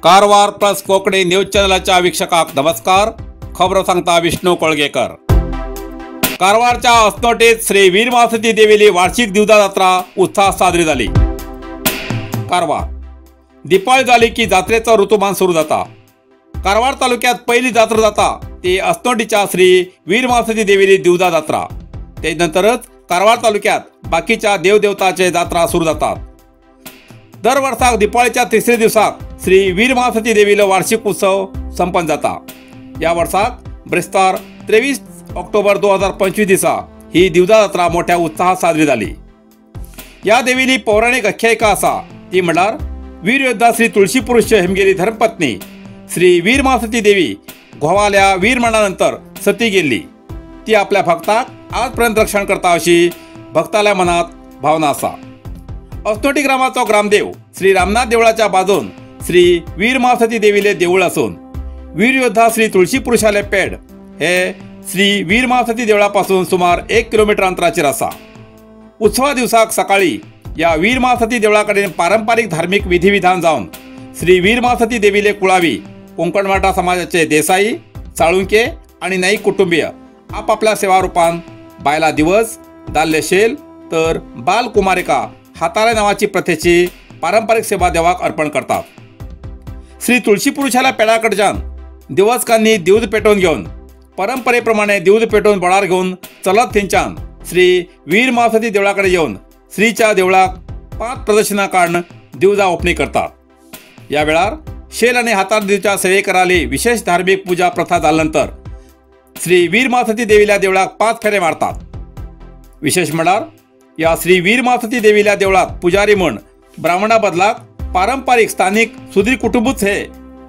Karwar plus Konkani news चॅनलच्या वीक्षकांक नमस्कार. खबर सांगता विष्णू कोळगेकर. कारवारच्या अस्नोटीत श्री वीर महासती देवीली वार्षिक दिवजा जात्रा उत्साहात साजरी झाली. कारवार दिपाळी झाली की जात्रेचा ऋतुमान सुरू जाता. कारवार तालुक्यात पहिली जात्रा जाता ती अस्नोटीच्या श्री वीर महासती देवीली दिवजा जात्रा. त्यानंतरच कारवार तालुक्यात बाकीच्या देवदेवताचे जात्रा सुरू जातात. दर वर्षाक दिपाळीच्या तिसऱ्या दिवसाक श्री वीर महासती देवीला वार्षिक उत्सव संपन्न जाता. या वर्षाक ब्रेस्तार 23 ऑक्टोबर 2025 दिसा ही दिवजा जात्रा मोठ्या उत्साहात साजरी झाली. या देवीली पौराणिक आख्यायिका असा ती म्हणल्यार वीर योद्धा श्री तुळशीपुरुष हेमगेली धर्मपत्नी श्री वीर महासती देवी घोवाल्या वीर मरणानंतर सती गेल्ली. ती आपल्या भक्ताक आजपर्यंत रक्षण करता अशी भक्ताल्या मनात भावना असा. अस्नोटी ग्रामाचो ग्रामदेव श्री रामनाथ देवळाच्या बाजून श्री वीर महासती देवीले देऊळ असून वीर योद्धा श्री तुळशीपुरुषाले पेड हे श्री वीर महासती देवळापासून सुमार 1 किलोमीटर अंतराचेर असा. उत्सवा दिवसाक सकाळी या वीर महासती देवळाकडेन पारंपारिक धार्मिक विधिविधान जावन श्री वीर महासती देवीले कुळावी कोंकणवाटा समाजाचे देसाई, साळुंके आणि नाईक कुटुंबीय आपापल्या सेवा रूपान बायला दिवस, दाल्ले शेल तर बाल कुमारिका हाताळे नावाची प्रथेची पारंपरिक सेवा देवाक अर्पण करतात. श्री तुळशीपुरुषाला पेडाकडच्यान दिवसकांनी दिवज पेटोवन घेवन परंपरेप्रमाणे दिवज पेटोवन बळार घेवन चलत थंयच्यान श्री वीर महासती देवळाकडे येवन श्रीच्या देवळाक 5 प्रदक्षिणा काढून दिवजा ओपणी करतात. या वेळार शेल आणि हातार दिवच्या सेवेकराली विशेष धार्मिक पूजा प्रथा झाल्यानंतर श्री वीर महासती देवील्या देवळाक 5 फेरे मारतात. विशेष म्हळ्यार या श्री वीर महासती देवील्या देवळात पुजारी म्हण ब्राह्मणा बदलाक पारंपरिक स्थानिक सुधीर कुटुंबूच हे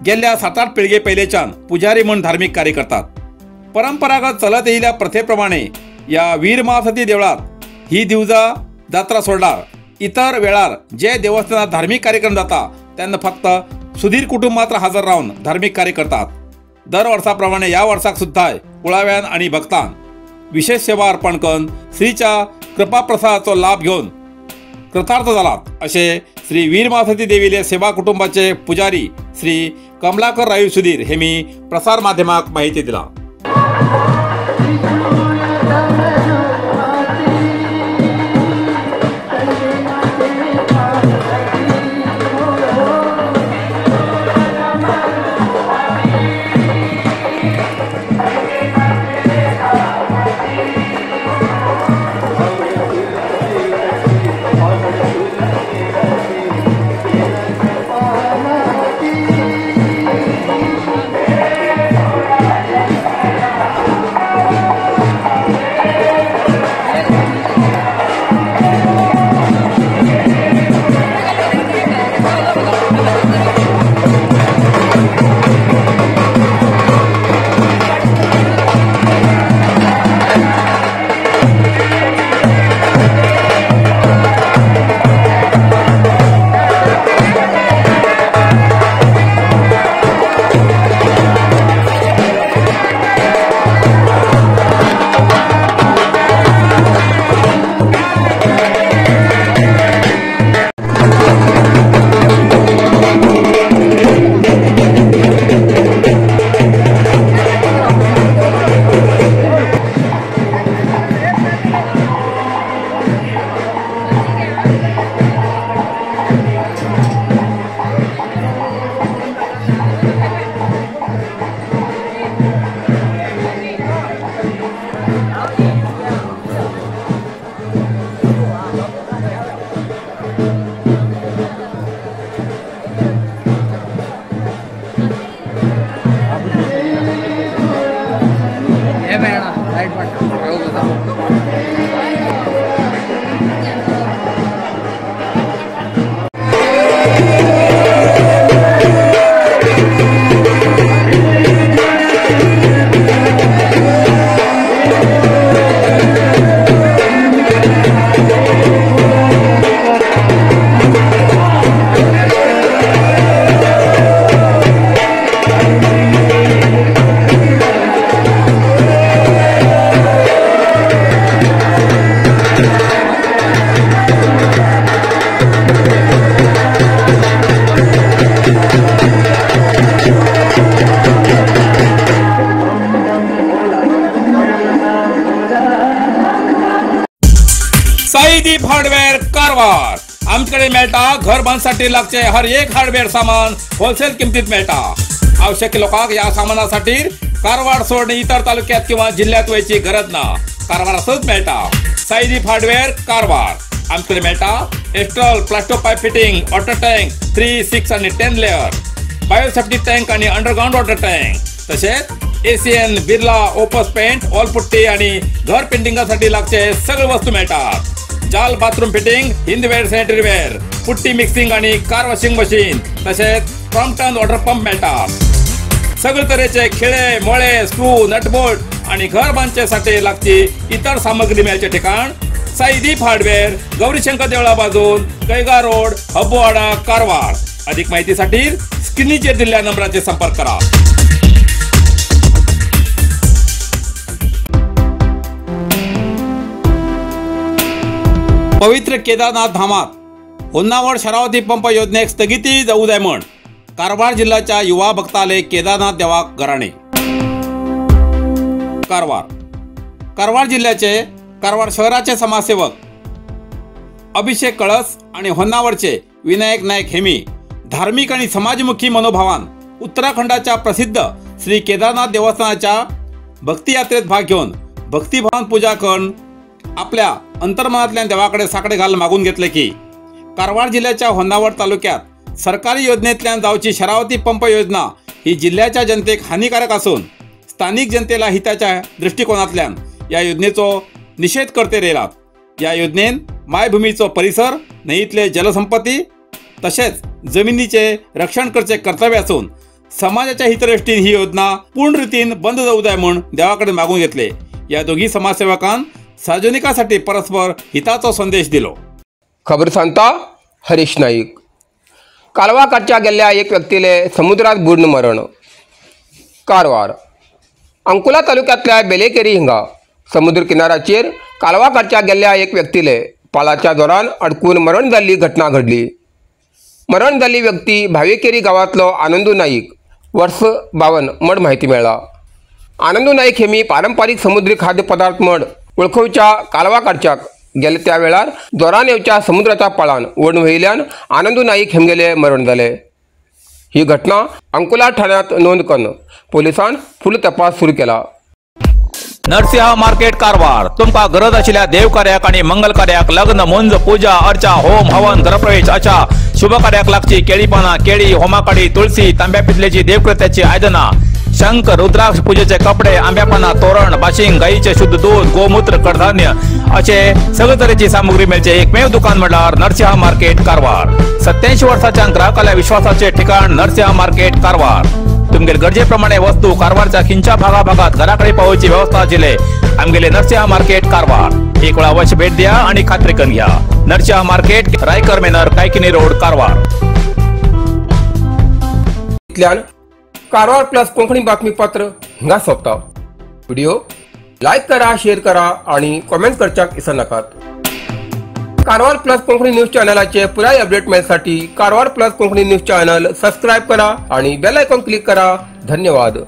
गेल्या 7-8 पिळगे पयलेच्यान पुजारी म्हण धार्मिक कार्य करतात. परंपरागत चलत येयल्या प्रथेप्रमाणे या वीर महासती देवळात ही दिवजा जात्रा सोडल्यार इतर वेळार जे देवस्थानात धार्मिक कार्यक्रम जाता तेन्ना फक्त सुधीर कुटुंब मात्र हजर रावन धार्मिक कार्य करतात. दर वर्साप्रमाणे या वर्साक सुद्धा कुळाव्यान आणि भक्तान विशेष सेवा अर्पण करून श्रीच्या कृपा प्रसादाचो लाभ घेऊन कृतार्थ झालात असे श्री वीर महासती देवीले सेवा कुटुंबाचे पुजारी श्री कमलाकर रायू सुधीर हेमी प्रसार माध्यमाक माहिती दिला. मेळटा। घर बांधसाठी लागचे हर एक हार्डवेअर सामान होलसेल किमतीत मिळता। आवश्यक लोकांक या सामानासाठी कारवार सोडून इतर तालुक्यात किंवा जिल्ह्यात वयची गरज ना। कारवारातच मिळता। साईदीप हार्डवेअर कारवार। आमकडे मिळता Astral Plasto pipe fitting, water tank 3, 6 आणि 10 लेअर, बायोसेफ्टी टँक आणि अंडरग्राउंड वॉटर टँक, तसेच Asian, Birla, Opus paint, all putty आणि घर पेंटिंगसाठी लागचे सगळे वस्तू मिळतात। जाल bathroom fitting, Hindware, sanitaryware, putty mixing आणि कार वॉशिंग मशीन, तसेच क्रॉम्प्टन वॉटर पंप मिळतात। सगळे तऱ्हेचे खिळे, मोळे, स्क्रू, नटबोल्ट आणि घर बांधण्यासाठी लागची इतर सामग्री मिळायचे ठिकाण साईदीप हार्डवेअर, गौरीशंकर देवळा बाजून, कैगा रोड, हब्बुवाडा, कारवार। अधिक माहितीसाठी स्क्रीनवर दिलेल्या नंबराचे संपर्क करा। पवित्र केदारनाथ धामात होन्नावर शरावती पंप योजनेक स्थगिती जाऊ नये म्हण कारवार जिल्ह्याच्या युवा भक्ताले केदारनाथ देवाक घराणे। कारवार जिल्ह्याचे कारवार शहराचे समाजसेवक अभिषेक कळस आणि होन्नावरचे विनायक नायक हेमी धार्मिक आणि समाजमुखी मनोभावान उत्तराखंडाच्या प्रसिद्ध श्री केदारनाथ देवस्थानाच्या भक्ती यात्रेत भाग घेऊन भक्तिभावान पूजा करून आपल्या अंतर्मनातल्या देवाकडे साकडे घाल मागून घेतले की कारवार जिल्ह्याच्या होन्नावर तालुक्यात सरकारी योजनेतल्यान जावची शरावती पंप योजना ही जिल्ह्याच्या जनतेक हानिकारक असून स्थानिक जनतेला हिताच्या दृष्टिकोनातल्यान या योजनेचो निषेध करते राहिलात। या योजनेन मायभूमीचो परिसर, न्हंयतले जलसंपत्ती तसेच जमिनीचे रक्षण करचे कर्तव्य असून समाजाच्या हितदृष्टीन ही योजना पूर्ण रीतीन बंद जाऊ नये म्हणून देवाकडे मागून घेतले। या दोघी समाजसेवकांन सार्वजनिकांसाठी परस्पर हिताचो संदेश दिलो। खबर सांगता हरीश नाईक। कालवा काडच्या गेल्ल्या एक व्यक्तीले समुद्रात बुडून मरण। कारवार अंकोला तालुक्यातल्या बेलेकेरी हिंगा समुद्र किनाऱ्याचेर कालवा काडच्या गेल्ल्या एक व्यक्तीले पालाच्या जोरान अडकून मरण जाल्ली घटना घडली। मरण जाल्ली व्यक्ती भावेकेरी गावातलो आनंदू नाईक वर्ष 52 म्हण माहिती मेळ्ळा। आनंदू नाईक हेमी पारंपारीक समुद्री खाद्य पदार्थ म्हण वळखुवच्या कालवा काडच्याक गेले त्या वेळार जोरान येवच्या समुद्राच्या पाळान ओढून वयल्यान आनंदू नाईक हेमगेले मरण जाले। ही घटना अंकोला ठाण्यात नोंद करून पोलिसांन फुल तपास सुरू केला। नरसिंह मार्केट कारवार तुमका गरज आशिल्ल्या देव कार्याक आणि मंगल कार्याक, लग्न, मुंज, पूजा, अर्चा, होम, हवन, गृहप्रवेश अशा शुभ कार्याक लागची केळी पाना, केळी, होमाकाडी, तुळशी, तांब्या पितलेची देवकृत्याची आयदना, शंख, रुद्राक्ष पूजेचे कपडे, आंब्या पाना, तोरण, बाशिंग, गाईचे शुद्ध दूध, गोमूत्र, कडधान्य असे सगळे तऱ्हेची सामुग्री मिळचे एकमेव दुकान म्हणल्यार नरसिंह मार्केट कारवार। 87 वर्षाच्या ग्राहकाला विश्वासाचे ठिकाण नरसिंह मार्केट कारवार। तुमगेल गरजेप्रमाणे वस्तू कारवारच्या खिंच्या भागाभागात घराकडे पावोची व्यवस्था आशिल्ले आमगेले नरसिंह मार्केट कारवार। एक वेळा अवश्य भेट द्या आणि खात्री करून घ्या। Narsimha market, Raikar manor, Kaikini road, Karwar. Karwar plus Konkani बातमीपत्र हिंगा सोंपता। व्हिडिओ लाईक करा, शेअर करा आणि कमेंट करच्याक विसरू नकात। कारवार प्लस कोंकणी न्यूज चॅनलाचे पुराय अपडेट मिळण्यासाठी Karwar plus Konkani news channel subscribe करा आणि बेल आयकॉन क्लिक करा। धन्यवाद।